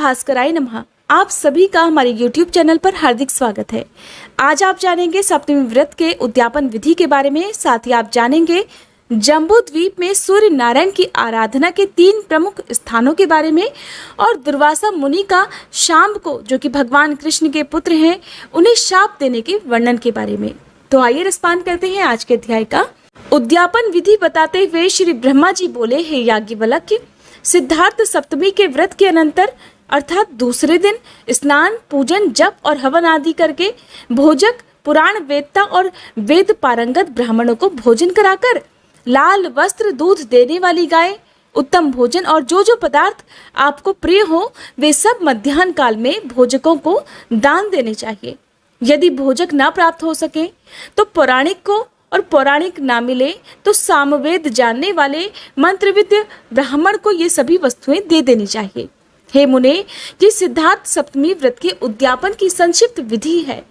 भास्कराय नमः। आप सभी का हमारे YouTube चैनल पर हार्दिक स्वागत है। आज आप जानेंगे सप्तमी व्रत के उद्यापन विधि के बारे में। साथ ही आप जानेंगे जम्बू द्वीप में सूर्य नारायण की आराधना के 3 प्रमुख स्थानों के बारे में और दुर्वासा मुनि का शांब को, जो कि भगवान कृष्ण के पुत्र हैं, उन्हें शाप देने के वर्णन के बारे में। तो आइए रसपान करते हैं आज के अध्याय का। उद्यापन विधि बताते हुए श्री ब्रह्मा जी बोले, हे याज्ञवल्क्य, सिद्धार्थ सप्तमी के व्रत के अनंतर अर्थात दूसरे दिन स्नान, पूजन, जप और हवन आदि करके भोजक, पुराण वेदता और वेद पारंगत ब्राह्मणों को भोजन कराकर लाल वस्त्र, दूध देने वाली गाय, उत्तम भोजन और जो पदार्थ आपको प्रिय हो वे सब मध्याह्न काल में भोजकों को दान देने चाहिए। यदि भोजक ना प्राप्त हो सके तो पौराणिक को, और पौराणिक ना मिले तो सामवेद जानने वाले मंत्रविद ब्राह्मण को ये सभी वस्तुएं दे देनी चाहिए। हे मुने, ये सिद्धार्थ सप्तमी व्रत के उद्यापन की संक्षिप्त विधि है।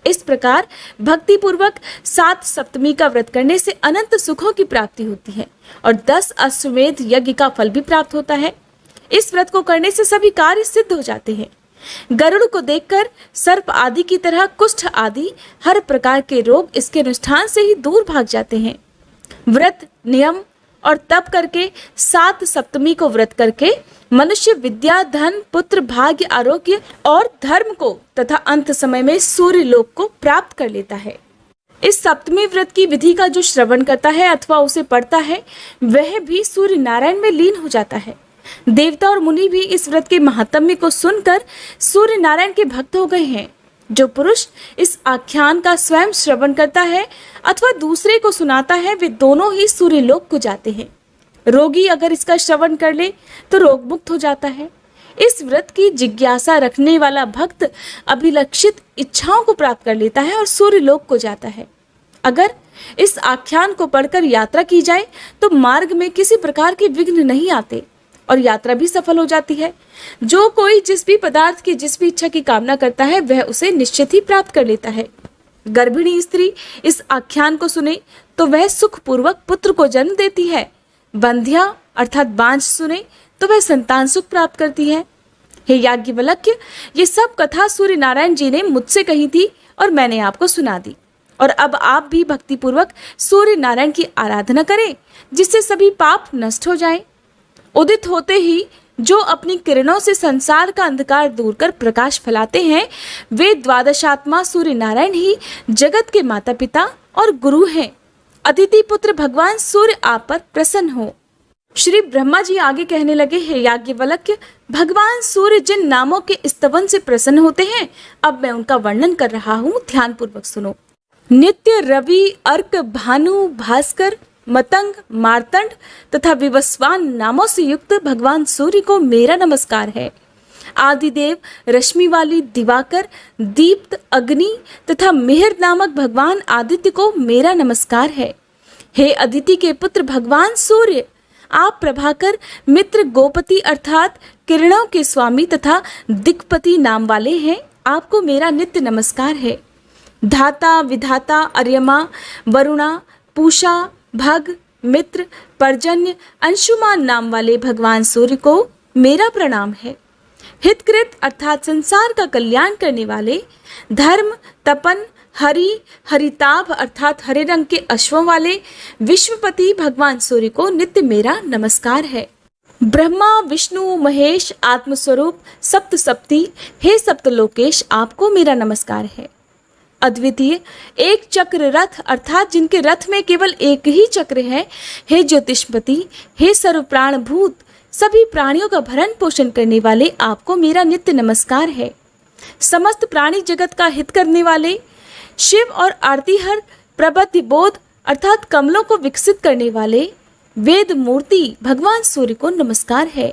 इस प्रकार भक्ति पूर्वक 7 सप्तमी का व्रत करने से अनंत सुखों की प्राप्ति होती है और 10 अश्वमेध यज्ञ का फल भी प्राप्त होता है। इस व्रत को करने से सभी कार्य सिद्ध हो जाते हैं। गरुड़ को देखकर सर्प आदि की तरह कुष्ठ आदि हर प्रकार के रोग इसके अनुष्ठान से ही दूर भाग जाते हैं। व्रत, नियम और तप करके 7 सप्तमी को व्रत करके मनुष्य विद्या, धन, पुत्र, भाग्य, आरोग्य और धर्म को तथा अंत समय में सूर्य लोक को प्राप्त कर लेता है। इस सप्तमी व्रत की विधि का जो श्रवण करता है अथवा उसे पढ़ता है वह भी सूर्य नारायण में लीन हो जाता है। देवता और मुनि भी इस व्रत के महात्म्य को सुनकर सूर्य नारायण के भक्त हो गए हैं। जो पुरुष इस आख्यान का स्वयं श्रवण करता है अथवा दूसरे को सुनाता है वे दोनों ही सूर्य लोक को जाते हैं। रोगी अगर इसका श्रवण कर ले तो रोग मुक्त हो जाता है। इस व्रत की जिज्ञासा रखने वाला भक्त अभिलक्षित इच्छाओं को प्राप्त कर लेता है और सूर्य लोक को जाता है। अगर इस आख्यान को पढ़कर यात्रा की जाए तो मार्ग में किसी प्रकार के विघ्न नहीं आते और यात्रा भी सफल हो जाती है। जो कोई जिस भी पदार्थ की जिस भी इच्छा की कामना करता है वह उसे निश्चित ही प्राप्त कर लेता है। गर्भिणी स्त्री इस आख्यान को सुने तो वह सुखपूर्वक पुत्र को जन्म देती है। बंध्या अर्थात बांझ सुने तो वह संतान सुख प्राप्त करती है। हे याज्ञवल्क्य, ये सब कथा सूर्य नारायण जी ने मुझसे कही थी और मैंने आपको सुना दी। और अब आप भी भक्ति पूर्वक सूर्य नारायण की आराधना करें जिससे सभी पाप नष्ट हो जाएं। उदित होते ही जो अपनी किरणों से संसार का अंधकार दूर कर प्रकाश फैलाते हैं वे द्वादशात्मा सूर्य नारायण ही जगत के माता पिता और गुरु हैं। अदिति पुत्र भगवान सूर्य आप पर प्रसन्न हो। श्री ब्रह्मा जी आगे कहने लगे, हे याज्ञवल्क्य, भगवान सूर्य जिन नामों के स्तवन से प्रसन्न होते हैं अब मैं उनका वर्णन कर रहा हूँ, ध्यान पूर्वक सुनो। नित्य, रवि, अर्क, भानु, भास्कर, मतंग, मार्तंड तथा विवस्वान नामों से युक्त भगवान सूर्य को मेरा नमस्कार है। आदिदेव, रश्मि वाली, दिवाकर, दीप्त, अग्नि तथा मिहिर नामक भगवान आदित्य को मेरा नमस्कार है। हे अदिति के पुत्र भगवान सूर्य, आप प्रभाकर, मित्र, गोपति अर्थात किरणों के स्वामी तथा दिक्पति नाम वाले हैं, आपको मेरा नित्य नमस्कार है। धाता, विधाता, अर्यमा, वरुणा, पूषा, भग, मित्र, पर्जन्य, अंशुमान नाम वाले भगवान सूर्य को मेरा प्रणाम है। हितकृत अर्थात संसार का कल्याण करने वाले, धर्म, तपन, हरि, हरिताभ अर्थात हरे रंग के अश्वों वाले विश्वपति भगवान सूर्य को नित्य मेरा नमस्कार है। ब्रह्मा, विष्णु, महेश, आत्मस्वरूप, सप्त सप्ती, हे सप्तलोकेश, आपको मेरा नमस्कार है। अद्वितीय, एक चक्र रथ अर्थात जिनके रथ में केवल एक ही चक्र है, हे ज्योतिषपति, हे सर्वप्राणभूत, सभी प्राणियों का भरण पोषण करने वाले, आपको मेरा नित्य नमस्कार है। समस्त प्राणी जगत का हित करने वाले, शिव और आरतीहर, प्रबुद्धि बोध अर्थात कमलों को विकसित करने वाले, वेद मूर्ति भगवान सूर्य को नमस्कार है।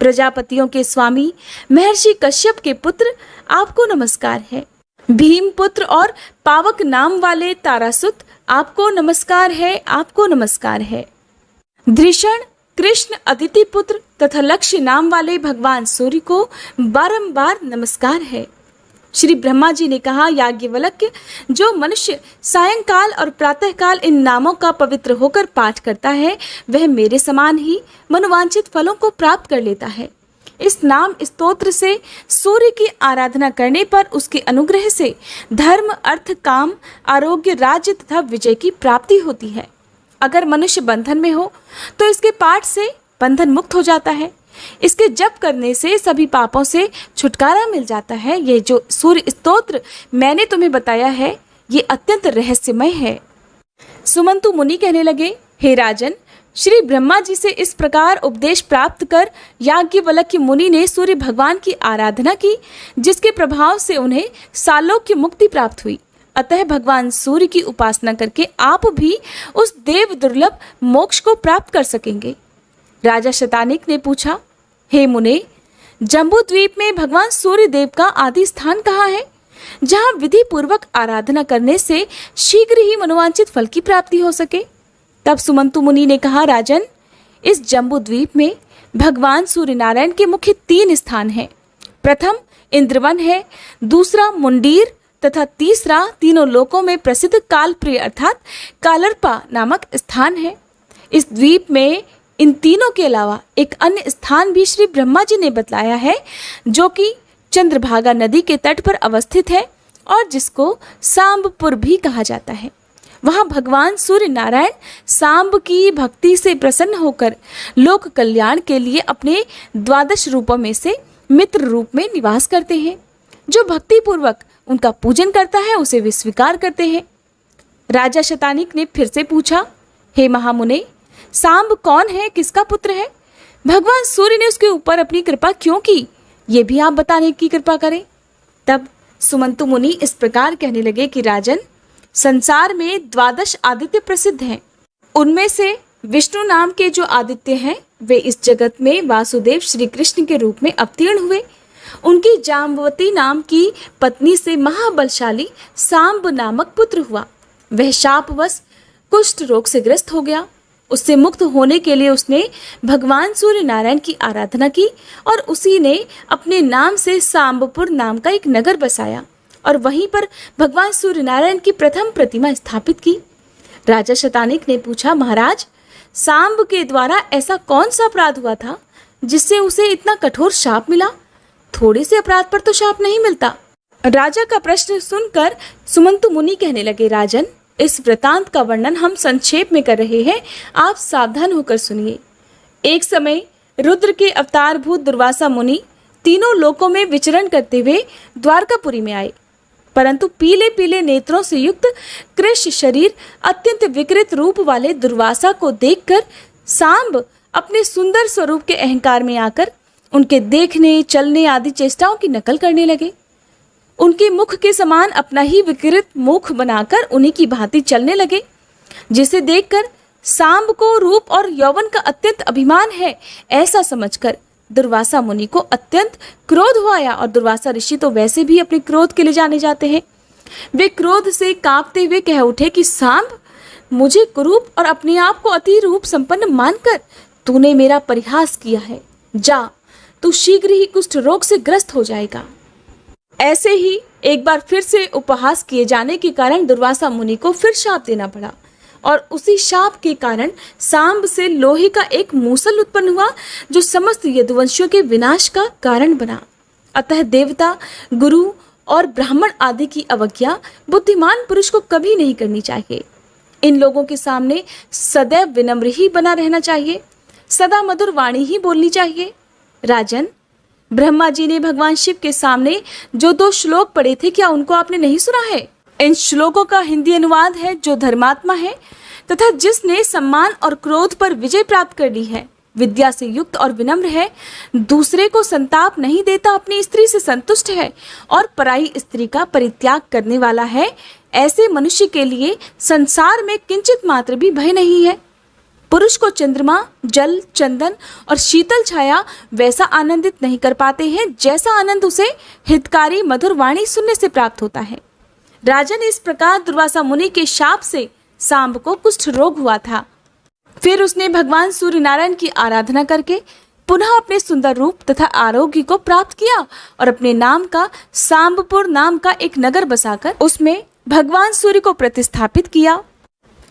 प्रजापतियों के स्वामी, महर्षि कश्यप के पुत्र, आपको नमस्कार है। भीम पुत्र और पावक नाम वाले तारासुत, आपको नमस्कार है, आपको नमस्कार है। धृषण, कृष्ण, अदिति पुत्र तथा लक्ष्य नाम वाले भगवान सूर्य को बारंबार नमस्कार है। श्री ब्रह्मा जी ने कहा, याज्ञवल्क्य, जो मनुष्य सायंकाल और प्रातःकाल इन नामों का पवित्र होकर पाठ करता है वह मेरे समान ही मनोवांछित फलों को प्राप्त कर लेता है। इस नाम स्तोत्र से सूर्य की आराधना करने पर उसके अनुग्रह से धर्म, अर्थ, काम, आरोग्य, राज्य तथा विजय की प्राप्ति होती है। अगर मनुष्य बंधन में हो तो इसके पाठ से बंधन मुक्त हो जाता है। इसके जप करने से सभी पापों से छुटकारा मिल जाता है। ये जो सूर्य स्तोत्र मैंने तुम्हें बताया है, ये अत्यंत रहस्यमय है। सुमंतु मुनि कहने लगे, हे राजन, श्री ब्रह्मा जी से इस प्रकार उपदेश प्राप्त कर याज्ञवल्क्य मुनि ने सूर्य भगवान की आराधना की, जिसके प्रभाव से उन्हें सालोक्य मुक्ति प्राप्त हुई। अतः भगवान सूर्य की उपासना करके आप भी उस देव दुर्लभ मोक्ष को प्राप्त कर सकेंगे। राजा शतानिक ने पूछा, हे मुने, जम्बू द्वीप में भगवान सूर्य देव का आदि स्थान कहाँ है, जहाँ विधि पूर्वक आराधना करने से शीघ्र ही मनोवांछित फल की प्राप्ति हो सके? तब सुमंतु मुनि ने कहा, राजन, इस जम्बू द्वीप में भगवान सूर्य नारायण के मुख्य 3 स्थान हैं। प्रथम इंद्रवन है, दूसरा मुंडीर तथा तीसरा तीनों लोकों में प्रसिद्ध कालप्रिय अर्थात कालरपा नामक स्थान है। इस द्वीप में इन तीनों के अलावा एक अन्य स्थान भी श्री ब्रह्मा जी ने बतलाया है, जो कि चंद्रभागा नदी के तट पर अवस्थित है और जिसको सांबपुर भी कहा जाता है। वहाँ भगवान सूर्य नारायण सांब की भक्ति से प्रसन्न होकर लोक कल्याण के लिए अपने 12 रूपों में से मित्र रूप में निवास करते हैं। जो भक्ति पूर्वक उनका पूजन करता है उसे वे स्वीकार करते हैं। राजा शतानिक ने फिर से पूछा, हे महामुने, सांब कौन है, किसका पुत्र है? भगवान सूर्य ने उसके ऊपर अपनी कृपा क्यों की, ये भी आप बताने की कृपा करें। तब सुमंतु मुनि इस प्रकार कहने लगे कि राजन, संसार में 12 आदित्य प्रसिद्ध हैं। उनमें से विष्णु नाम के जो आदित्य हैं, वे इस जगत में वासुदेव श्री कृष्ण के रूप में अवतीर्ण हुए। उनकी जाम्बवती नाम की पत्नी से महाबलशाली सांब नामक पुत्र हुआ। वह शापवश कुष्ठ रोग से ग्रस्त हो गया। उससे मुक्त होने के लिए उसने भगवान सूर्य नारायण की आराधना की और उसी ने अपने नाम से सांबपुर नाम का एक नगर बसाया और वहीं पर भगवान सूर्य नारायण की प्रथम प्रतिमा स्थापित की। राजा शतानिक ने पूछा, महाराज, सांब के द्वारा ऐसा कौन सा अपराध हुआ था जिससे उसे इतना कठोर शाप मिला? थोड़े से अपराध पर तो शाप नहीं मिलता। राजा का प्रश्न सुनकर सुमंतु मुनि कहने लगे, राजन, इस वृतांत का वर्णन हम संक्षेप में कर रहे हैं, आप सावधान होकर सुनिए। एक समय रुद्र के अवतारभूत दुर्वासा मुनि तीनों लोकों में विचरण करते हुए द्वारकापुरी में आए, परंतु पीले पीले नेत्रों से युक्त कृश शरीर अत्यंत विकृत रूप वाले दुर्वासा को देखकर सांब अपने सुंदर स्वरूप के अहंकार में आकर उनके देखने, चलने आदि चेष्टाओं की नकल करने लगे। उनके मुख के समान अपना ही विकृत मुख बनाकर उन्हीं की भांति चलने लगे, जिसे देखकर सांब को रूप और यौवन का अत्यंत अभिमान है ऐसा समझकर दुर्वासा मुनि को अत्यंत क्रोध हो आया। और दुर्वासा ऋषि तो वैसे भी अपने क्रोध के लिए जाने जाते हैं। वे क्रोध से कांपते हुए कह उठे कि सांब, मुझे कुरूप और अपने आप को अति रूप संपन्न मानकर तूने मेरा परिहास किया है। जा, तू शीघ्र ही कुष्ठ रोग से ग्रस्त हो जाएगा। ऐसे ही एक बार फिर से उपहास किए जाने के कारण दुर्वासा मुनि को फिर शाप देना पड़ा और उसी शाप के कारण सांब से लोहे का एक मूसल उत्पन्न हुआ, जो समस्त यदुवंशियों के विनाश का कारण बना। अतः देवता, गुरु और ब्राह्मण आदि की अवज्ञा बुद्धिमान पुरुष को कभी नहीं करनी चाहिए। इन लोगों के सामने सदैव विनम्र ही बना रहना चाहिए, सदा मधुर वाणी ही बोलनी चाहिए। राजन, ब्रह्मा जी ने भगवान शिव के सामने जो 2 श्लोक पढ़े थे, क्या उनको आपने नहीं सुना है? इन श्लोकों का हिंदी अनुवाद है, जो धर्मात्मा है तथा जिसने सम्मान और क्रोध पर विजय प्राप्त कर ली है, विद्या से युक्त और विनम्र है, दूसरे को संताप नहीं देता, अपनी स्त्री से संतुष्ट है और पराई स्त्री का परित्याग करने वाला है, ऐसे मनुष्य के लिए संसार में किंचित मात्र भी भय नहीं है। पुरुष को चंद्रमा, जल, चंदन और शीतल छाया वैसा आनंदित नहीं कर पाते हैं जैसा आनंद उसे हितकारी मधुर वाणी सुनने से प्राप्त होता है। राजन, इस प्रकार दुर्वासा मुनि के शाप से सांब को कुष्ठ रोग हुआ था। फिर उसने भगवान सूर्य नारायण की आराधना करके पुनः अपने सुंदर रूप तथा आरोग्य को प्राप्त किया और अपने नाम का सांबपुर नाम का एक नगर बसाकर उसमें भगवान सूर्य को प्रतिस्थापित किया।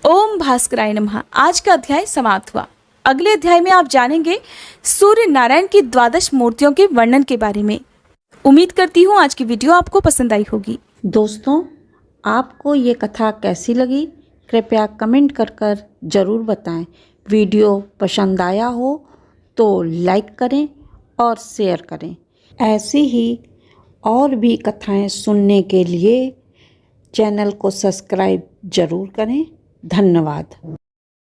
ओम भास्कराय नमः। आज का अध्याय समाप्त हुआ। अगले अध्याय में आप जानेंगे सूर्य नारायण की द्वादश मूर्तियों के वर्णन के बारे में। उम्मीद करती हूँ आज की वीडियो आपको पसंद आई होगी। दोस्तों, आपको ये कथा कैसी लगी कृपया कमेंट कर ज़रूर बताएं। वीडियो पसंद आया हो तो लाइक करें और शेयर करें। ऐसी ही और भी कथाएं सुनने के लिए चैनल को सब्सक्राइब ज़रूर करें। धन्यवाद।